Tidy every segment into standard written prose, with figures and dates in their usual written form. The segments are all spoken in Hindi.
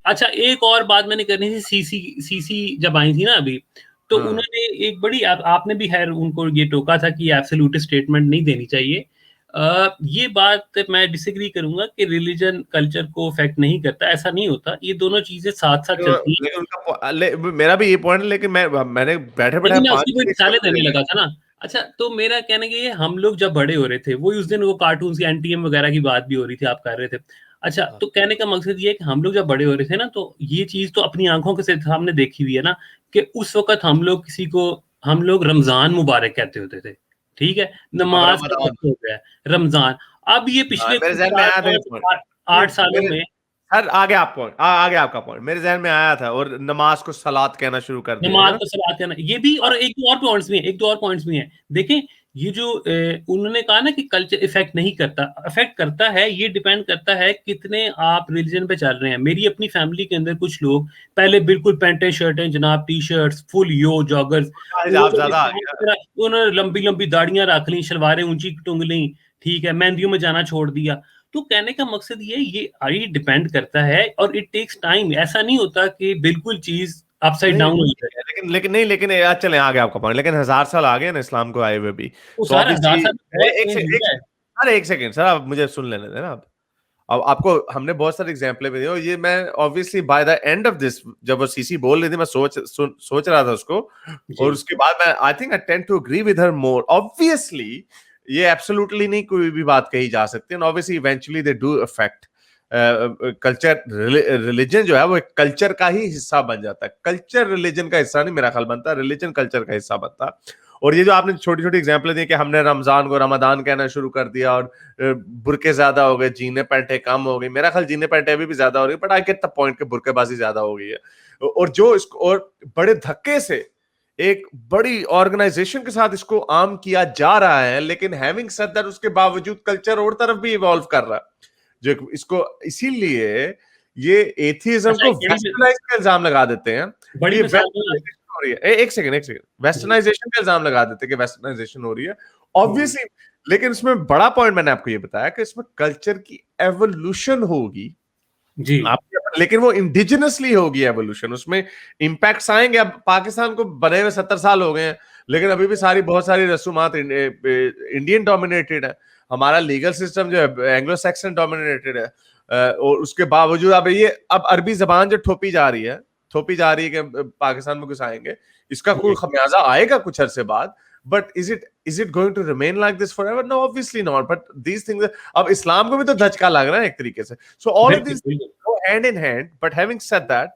अच्छा, एक और बात मैंने करनी थी, सीसी जब आई थी ना अभी, तो हाँ उन्होंने एक बड़ी आपने भी खैर उनको ये टोका था कि एब्सोल्यूट स्टेटमेंट नहीं देनी चाहिए। ये बात मैं डिसएग्री करूंगा कि रिलीजन कल्चर को अफेक्ट नहीं करता, ऐसा नहीं होता, ये दोनों चीजें साथ साथ चलती हैं। लेकिन मेरा भी ये पॉइंट है, लेकिन मैंने बैठे बैठे लेकिन मैं उसकी 5 कोई मिसालें एग्जांपल देने दे लगा था ना। अच्छा, तो मेरा कहने का ये, हम लोग जब बड़े हो रहे थे, वो उस दिन वो कार्टून की एनटीएम वगैरह की बात भी हो रही थी, आप कर रहे थे। अच्छा, दिए। तो कहने का मकसद ये है कि हम लोग जब बड़े हो रहे थे ना, तो ये चीज तो अपनी आंखों के सामने देखी हुई है ना, कि उस वक्त हम लोग रमजान मुबारक कहते होते थे, ठीक है, अब नमाज का रमजान, वक्त हो गया है, रमजान। अब ये पिछले मेरे कुछ जहन में चार आया था ये पांच पॉइंट। आठ आठ सालों मेरे में, सर आगे आप पॉइंट, आगे आपका पॉइंट मेरे जहन में आया था, और नमाज को सलात कहना शुरू कर दिया है नमाज ना। को सलात करना, ये भी, और एक दो और पॉइंट्स भी हैं, एक दो और पॉइंट्स भी हैं। देखें, ये जो उन्होंने कहा ना कि कल्चर इफेक्ट नहीं करता, इफेक्ट करता है, ये डिपेंड करता है कितने आप रिलीजन पे चल रहे हैं। मेरी अपनी फैमिली के अंदर कुछ लोग पहले बिल्कुल पैंटें शर्टें जनाब, टी शर्ट्स, फुल यो जॉगर्स, वो हिजाब जब ज्यादा आ इस्लाम गया। की तरह उन्होंने लंबी लंबी दाढ़ियां रख ली, शलवारें ऊंची टूंग ली, ठीक है, मेहंदियों में जाना छोड़ दिया। तो कहने का मकसद ये डिपेंड करता है, और इट टेक्स टाइम। ऐसा नहीं होता कि बिल्कुल चीज अपसाइड नहीं डाउन हो ठीक जाए। है, लेकिन यार चलें आगे आपका पॉइंट, लेकिन 1000 साल आ गए ना इस्लाम को आए हुए भी। वो तो सारा 1000 ऑब्वियसली साल में बहुत एक से चेंज एक हुआ है। अरे एक सेकंड सर, आप मुझे सुन लेने देना। आप अब आपको हमने बहुत सारे एग्जाम्पल भी दिए, और ये मैं obviously by the end of this, जब वो सीसी बोल रही थी, मैं सोच रहा था उसको, जी और उसके बाद मैं I think I tend to agree with her more. Obviously ये एब्सोल्युटली नहीं कोई भी बात कही जा सकती, and obviously eventually they do affect culture. Religion जो है वो एक कल्चर का ही हिस्सा बन जाता है, कल्चर रिलीजन का हिस्सा नहीं मेरा ख्याल बनता, रिलीजन कल्चर का हिस्सा बनता। और ये जो आपने छोटी छोटी एग्जाम्पल दी कि हमने रमजान को रमदान कहना शुरू कर दिया, और बुरके ज्यादा हो गए, जीने पैंटे कम हो गई, मेरा ख्याल जीने पैंटे अभी भी ज्यादा हो रही है, but I get the point कि बुरकेबाजी ज्यादा हो गई है। और जो इसको और बड़े धक्के से एक बड़ी ऑर्गेनाइजेशन के साथ इसको आम किया जा रहा है, लेकिन हैविंग सेड दैट उसके बावजूद कल्चर और तरफ भी इवॉल्व कर रहा है, जो इसको इसीलिए ये एथिज्म अच्छा, को यही वेस्टर्नाइज का इल्जाम लगा देते हैं बड़ी कि मिसाल तो है। वेस्टर्नाइजेशन हो रही है। एक सेकंड जी। वेस्टर्नाइजेशन का इल्जाम लगा देते हैं कि वेस्टर्नाइजेशन हो रही है, हम्म, ऑब्वियसली। लेकिन इसमें बड़ा पॉइंट मैंने आपको ये बताया कि इसमें कल्चर की एवोल्यूशन होगी, जी लेकिन वो इंडिजिनसली होगी एवोल्यूशन, उसमें इंपैक्ट्स आएंगे। अब पाकिस्तान को बने हुए 70 साल हो गए हैं, लेकिन अभी भी बहुत सारी रसूमात इंडियन डोमिनेटेड है। हमारा लीगल सिस्टम जो है एंग्लो सैक्सन डोमिनेटेड है। और उसके बावजूद अब अरबी जबान जो थोपी जा रही है कि पाकिस्तान में घुसाएंगे, इसका कोई जी खमियाजा आएगा कुछ अरसे बाद। But is it going to remain like this forever? No, obviously not. But these things, अब इस्लाम को भी तो धचका लग रहा है एक तरीके से। सो ऑल ऑफ बिल्कुल दिस बिल्कुल। go hand in hand, but having said that,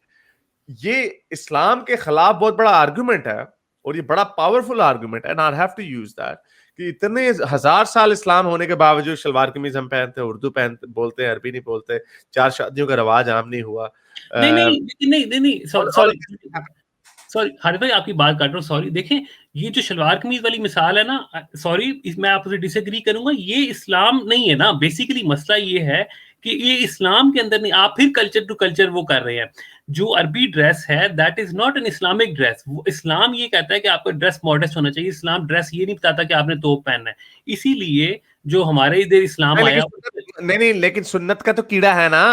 ये इस्लाम के खिलाफ बहुत बड़ा आर्गुमेंट है, और ये बड़ा पावरफुल आर्गुमेंट है, and I have to use that, कि इतने 1000 साल इस्लाम होने के बावजूद शलवार कमीज हम पहनते हैं, उर्दू पहनते बोलते हैं, अरबी नहीं बोलते, 4 शादियों का रवाज आम नहीं हुआ। नहीं नहीं लेकिन नहीं नहीं नहीं, all of sorry this happen. Sorry Haris भाई, आपकी बात काट रहा हूँ, सॉरी। देखें, ये जो शलवार कमीज वाली मिसाल है ना, सॉरी, मैं आपसे डिसएग्री करूंगा, ये इस्लाम नहीं है ना। बेसिकली मसला ये है कि ये इस्लाम के अंदर नहीं, आप फिर कल्चर टू कल्चर वो कर रहे हैं। जो अरबी ड्रेस है, that is not an Islamic dress. इस्लाम ये कहता है कि आपका ड्रेस मॉडेस्ट होना चाहिए। इस्लाम ड्रेस ये नहीं बताता कि आपने तोप पहनना है। इसीलिए जो हमारे इधर इस्लाम आया, नहीं, लेकिन सुन्नत का तो कीड़ा है ना।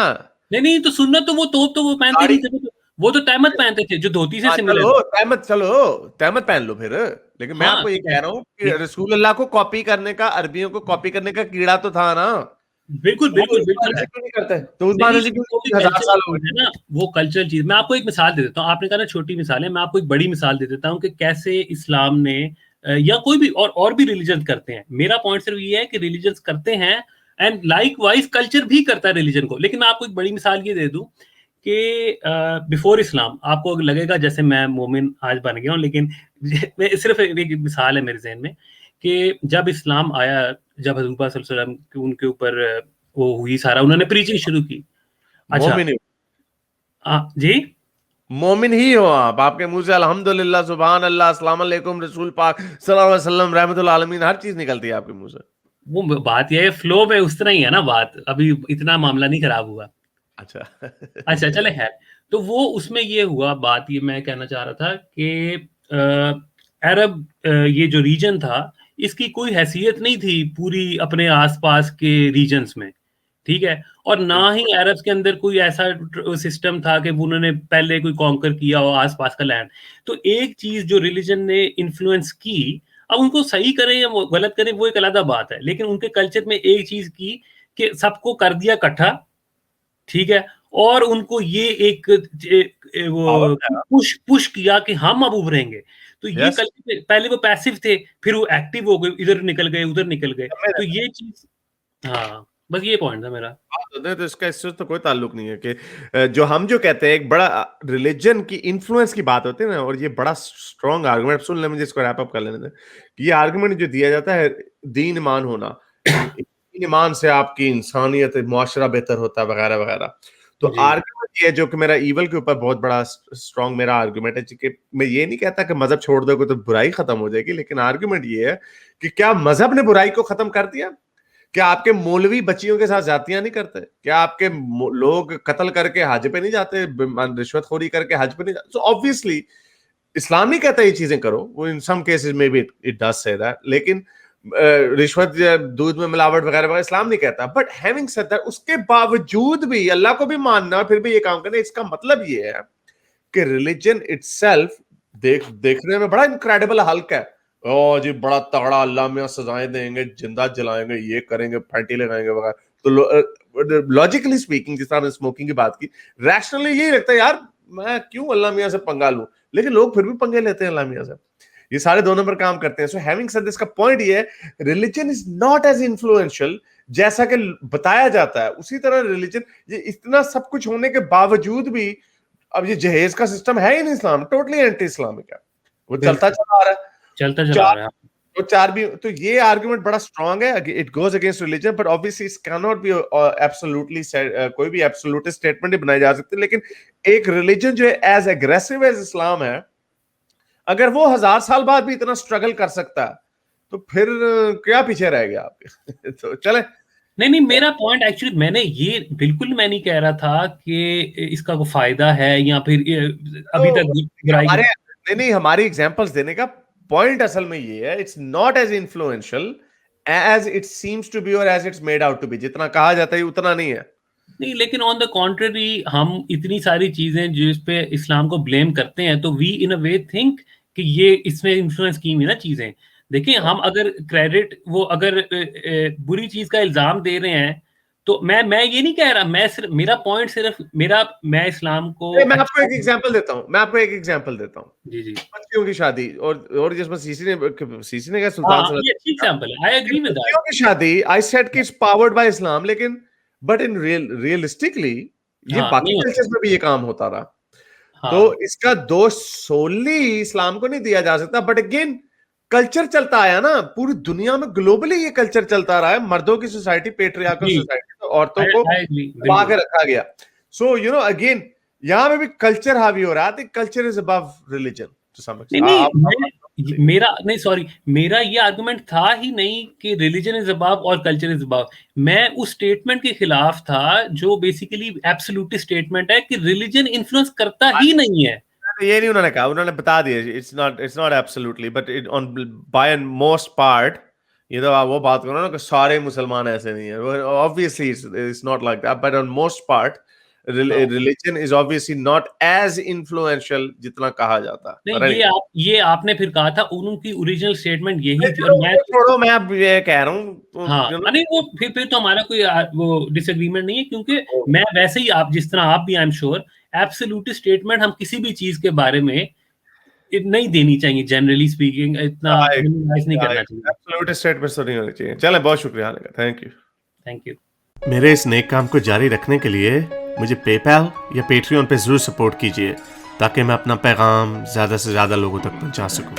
नहीं नहीं, तो सुन्नत तो वो तोप तो वो पहनते दाढ़ी, नहीं थे। वो तो तहमत पहनते थे, जो धोती से हाँ सिमिलर चलो है। चलो तहमत पहन लो फिर। लेकिन मैं हाँ आपको ये कह रहा हूँ कि रसूल अल्लाह को कॉपी करने का, अरबियों को कॉपी करने का कीड़ा तो था ना। बिल्कुल वो भी बिल्कुल उस बिल्कुल बहाने है। से क्यों नहीं करते? तो उस नहीं बहाने नहीं, से क्यों वो भी 1000 साल कल्चरल हो चीज गए? है ना, वो कल्चरल चीज। मैं आपको एक मिसाल दे देता हूँ। आपने कहा ना छोटी मिसाल है, मैं आपको एक बड़ी मिसाल दे देता हूँ कि कैसे इस्लाम ने या कोई भी और भी रिलीजन करते हैं। मेरा पॉइंट सिर्फ ये है कि रिलीजन करते हैं, एंड लाइक वाइज कल्चर भी करता है रिलीजन को। लेकिन मैं आपको एक बड़ी मिसाल ये दे दूं कि बिफोर इस्लाम आपको लगेगा जैसे मैं मोमिन आज बन गया हूँ, लेकिन मैं सिर्फ एक मिसाल है मेरे जहन में कि जब इस्लाम आया, जब हज़रत सल्लल्लाहु अलैहि वसल्लम उनके ऊपर वो हुई, सारा उन्होंने प्रीचिंग शुरू की। अच्छा, मोमिन ही, जी मोमिन ही हो आप। आपके मुंह से अल्हम्दुलिल्लाह, सुभान अल्लाह, अस्सलाम वालेकुम, रसूल पाक सल्लल्लाहु अलैहि वसल्लम, रहमतुल आलमीन, हर चीज निकलती है आपके मुंह से। वो बात ये है, फ्लो में उस तरह ही है ना बात, अभी इतना मामला नहीं खराब हुआ। अच्छा अच्छा चले खैर, तो वो उसमें ये हुआ, बात ये मैं कहना चाह रहा था कि अरब ये जो रीजन था, इसकी कोई हैसियत नहीं थी पूरी अपने आसपास के रीजन्स में, ठीक है। और ना ही अरब्स के अंदर कोई ऐसा सिस्टम था कि उन्होंने पहले कोई कॉन्कर किया हो आसपास का लैंड। तो एक चीज जो रिलीजन ने इन्फ्लुएंस की, अब उनको सही करें या वो गलत करें वो एक अलग बात है, लेकिन उनके कल्चर में एक चीज की कि सबको कर दिया इकट्ठा, ठीक है, और उनको ये एक वो पुश पुश किया कि हम अब उभरेंगे। तो ये Yes. कल्चर पहले वो पैसिव थे, फिर वो एक्टिव हो गए, इधर निकल गए उधर निकल गए। तो ये चीज, हाँ बस ये पॉइंट था मेरा। तो इसका इससे तो कोई ताल्लुक नहीं है कि जो हम जो कहते हैं एक बड़ा रिलीजन की इन्फ्लुएंस की बात होती है ना, और ये बड़ा स्ट्रॉन्ग आर्गुमेंट, सुन ले मुझे इसको रैप अप कर लेने दें। ये आर्गुमेंट जो दिया जाता है दीन ईमान होना, दीन ईमान से आपकी इंसानियत मुआशरा बेहतर होता है वगैरह वगैरह। तो आर्गुमेंट ये जो कि मेरा ईवल के ऊपर बहुत बड़ा स्ट्रॉन्ग मेरा आर्गुमेंट है कि मैं ये नहीं कहता कि मजहब छोड़ दोगे तो बुराई खत्म हो जाएगी, लेकिन आर्गुमेंट ये है कि क्या मजहब ने बुराई को खत्म कर दिया? क्या आपके मौलवी बच्चियों के साथ जातियां नहीं करते? क्या आपके लोग कत्ल करके हज पे नहीं जाते, रिश्वतखोरी करके हज पे नहीं जाते? सो ऑब्वियसली इस्लाम नहीं कहता ये चीजें करो, वो इन सम केसेस में भी इट डज से दैट, लेकिन रिश्वत दूध में मिलावट वगैरह वगैरह इस्लाम नहीं कहता। बट हैविंग सेड दैट, उसके बावजूद भी अल्लाह को भी मानना और फिर भी ये काम करना, इसका मतलब ये है कि रिलीजन इटसेल्फ देखने में बड़ा इनक्रेडिबल हल्का है। ओ जी बड़ा तगड़ा, अल्लाह में सजाएं देंगे, जिंदा जलाएंगे, ये करेंगे, फैंटी लगाएंगे वगैरह। तो लॉजिकली स्पीकिंग, जिस तरह हमने स्मोकिंग की बात की, रैशनली यही लगता है यार मैं क्यों अल्लाह मियां से पंगा लूं, लेकिन लोग फिर भी पंगे लेते हैं अल्लाह मियां से। ये सारे 2 नंबर काम करते हैं। सो हैविंग सेड दिस, का पॉइंट ये है religion is not as influential जैसा कि बताया जाता है। उसी तरह रिलीजन, ये इतना सब कुछ होने के बावजूद भी, अब ये जहेज का सिस्टम है इन इस्लाम, टोटली एंटी इस्लामिक है, वो चलता चला आ रहा है, चलता चला रहा है। तो चार भी, तो ये आर्गुमेंट बड़ा स्ट्रांग है, it goes against religion, but obviously it can not be absolutely कोई भी एब्सोल्यूट स्टेटमेंट नहीं बनाई जा सकती। लेकिन एक रिलीजन जो है एज एग्रेसिव एज इस्लाम है, अगर वो 1000 साल बाद भी इतना स्ट्रगल कर सकता है तो फिर क्या पीछे रह गया आपके? तो चले, नहीं, मेरा पॉइंट एक्चुअली, मैंने ये बिल्कुल मैं नहीं कह रहा था कि इसका कोई फायदा है या फिर अभी तक नहीं, हमारी एग्जांपल्स देने का पॉइंट असल में ये है, it's not as influential as it seems to be और as it's made out to be. जितना कहा जाता है उतना नहीं है। नहीं, लेकिन ऑन द कॉन्ट्ररी हम इतनी सारी चीजें जिस पे इस्लाम को ब्लेम करते हैं, तो we in a way think कि ये इसमें इन्फ्लुएंस की हुई ना चीजें। देखिए, हम अगर क्रेडिट, वो अगर बुरी चीज का इल्जाम दे रहे हैं, तो मैं ये नहीं कह रहा, मेरा पॉइंट सिर्फ मैं इस्लाम को, मैं आपको एक एग्जांपल देता हूं, जी बच्चियों की शादी, और जिसमें सीसी ने क्या सुल्तान, ये अच्छी एग्जांपल है, आई एग्री विद दैट। बच्चियों की शादी, आई सेड कि इट्स पावर्ड बाय इस्लाम, लेकिन बट इन रियलिस्टिकली ये बाकी कल्चर्स में भी ये काम होता रहा। तो इसका दोष सोली इस्लाम को नहीं दिया जा सकता, बट अगेन कल्चर चलता आया ना, पूरी दुनिया में ग्लोबली ये कल्चर चलता रहा है। मर्दों की सोसाइटी पेट्रियार्कल सोसाइटी, तो औरतों को दबा के रखा गया। सो यू नो अगेन यहां में भी कल्चर हावी हो रहा है। Culture is above religion to some extent. मेरा ये आर्गुमेंट था ही नहीं कि रिलीजन इज अबव और कल्चर इज अबव। मैं उस स्टेटमेंट के खिलाफ था जो बेसिकली एब्सोल्यूट स्टेटमेंट है कि रिलीजन इन्फ्लुएंस करता ही नहीं है। ये नहीं उन्होंने कहा, उन्होंने बता दिया it's not absolutely, but it on by and most part. ये तो आप वो बात करो ना कि सारे मुसलमान ऐसे नहीं है, obviously it's not like that, but on most part religion is obviously not as influential जितना कहा जाता है। नहीं, ये आपने फिर कहा था, उनकी ओरिजिनल स्टेटमेंट यही थी, और मैं अब ये कह रहा हूँ। हाँ, नहीं, वो फिर तो हमारा कोई वो डिसएग्रीमेंट नहीं है, क्योंकि मैं वैसे ही, आप जिस तरह आप भी, I am sure, absolute statement हम किसी भी चीज के बारे में नहीं देनी चाहिए, जनरली स्पीकिंग, इतना मिनिमाइज नहीं करना चाहिए। एब्सोल्यूट स्टेटमेंट तो नहीं होनी चाहिए। चलें, बहुत शुक्रिया आने का, थैंक यू। मेरे इस नेक काम को जारी रखने के लिए मुझे पेपैल या पेट्रियन पे जरूर सपोर्ट कीजिए, ताकि मैं अपना पैगाम ज्यादा से ज्यादा लोगों तक पहुंचा सकूं।